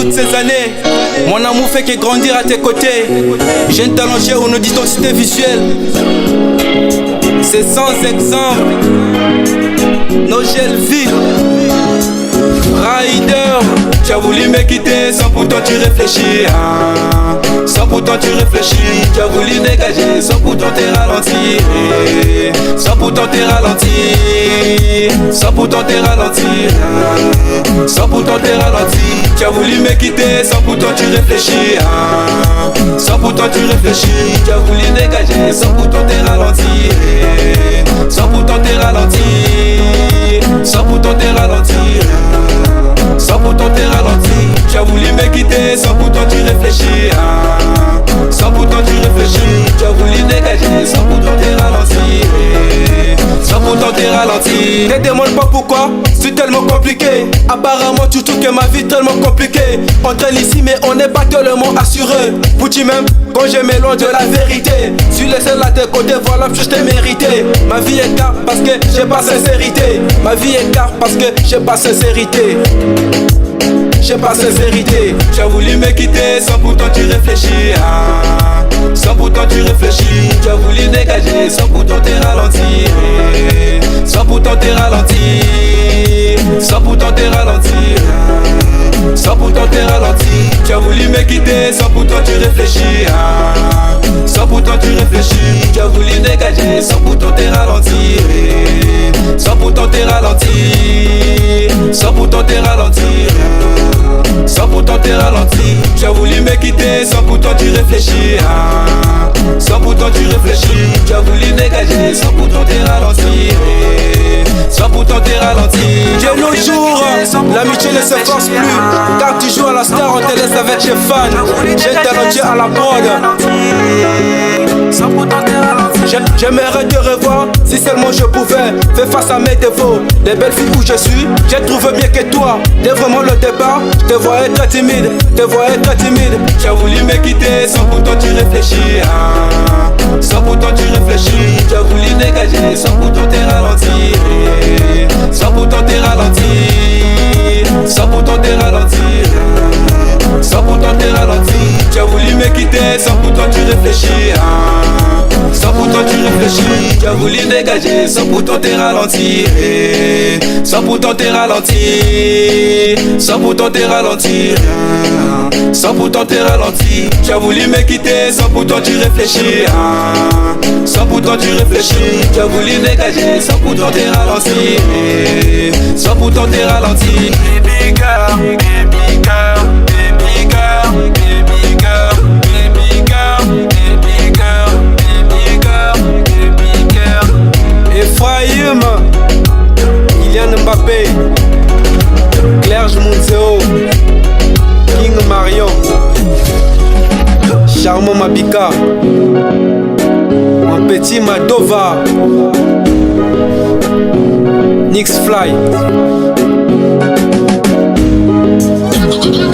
toutes ces années, mon amour fait que grandir à tes côtés. Jeune talent ou nos identité visuelle, c'est sans exemple. Nos gels vides, Rider. Tu as voulu me quitter sans pourtant tu réfléchis, hein. Sans pourtant tu réfléchis. Tu as voulu dégager sans pourtant t'es ralenti, sans pourtant t'es ralenti, sans pourtant t'es ralenti, sans pourtant t'es ralenti. Tu as voulu me quitter sans pourtant tu réfléchis, hein. Sans pourtant tu réfléchis. Tu as voulu dégager sans pourtant t'es ralenti, sans pourtant t'es ralenti, sans pourtant t'es ralenti, sans pourtant t'es ralenti. Tu as voulu me quitter sans pourtant tu réfléchis, hein. Sans pourtant tu réfléchis. Tu as voulu dégager sans pourtant t'es ralenti, sans pourtant t'es ralenti. Ne demande pas pourquoi, c'est tellement compliqué. Apparemment tu trouves que ma vie est tellement compliquée. On traîne ici mais on n'est pas tellement assuré. Pour tu même quand je m'éloigne de la vérité. Sur les ailes à tes côtés, voilà que je t'ai mérité. Ma vie est car parce que j'ai pas sincérité. Ma vie est car parce que j'ai pas sincérité. J'ai pas sincérité. Tu as voulu me quitter sans pourtant tu réfléchis, hein. Sans pourtant tu réfléchis. Tu as voulu dégager sans pourtant t'es ralenti, sans pourtant t'es ralenti, sans pourtant t'es ralenti, sans pourtant t'es ralenti. Tu as voulu me quitter sans pourtant tu réfléchis, hein. Sans pourtant tu réfléchis. Tu as voulu dégager sans pourtant t'es ralenti, sans pourtant t'es ralenti, sans pourtant t'es ralenti, sans pourtant t'es ralenti. Tu as voulu me quitter sans pourtant tu réfléchis, hein. Sans pourtant tu réfléchis. Tu as voulu dégager sans pourtant t'es ralenti, sans pourtant t'es ralenti. De nos jours, l'amitié ne se force plus. Car tu joues à la star, on te laisse avec tes fans. J'ai talentueux à la prod. Sans pourtant t'es ralenti. J'aimerais te revoir si seulement je pouvais. Fais face à mes défauts, les belles filles où je suis. J'ai trouvé mieux que toi. Dès vraiment le départ, je te voyais très timide, te voyais très timide. Tu as voulu me quitter sans pourtant tu réfléchis, hein. Sans pourtant tu réfléchis. Tu as voulu dégager sans pourtant t'es ralenti, sans pourtant t'es ralenti, sans pourtant t'es ralenti, sans pourtant t'es ralenti. Tu as voulu me quitter sans pourtant tu réfléchis, hein. Sans pourtant tu réfléchis. Tu as voulu dégager sans pourtant t'es ralenti, sans pourtant t'es ralenti, sans pourtant t'es ralenti, sans pourtant t'es ralenti. Tu as voulu me quitter sans pourtant tu réfléchis, hein. Sans pourtant tu réfléchis. Tu as voulu dégager sans pourtant t'es ralenti, sans pourtant t'es ralenti. Baby girl, baby girl, baby girl, baby girl, baby girl, baby girl, baby girl, baby girl. Ephraim, Kylian Mbappé, Clerge Munzeo, King Marion, Charmant Mabika, un petit Madova, Nix Fly. Studio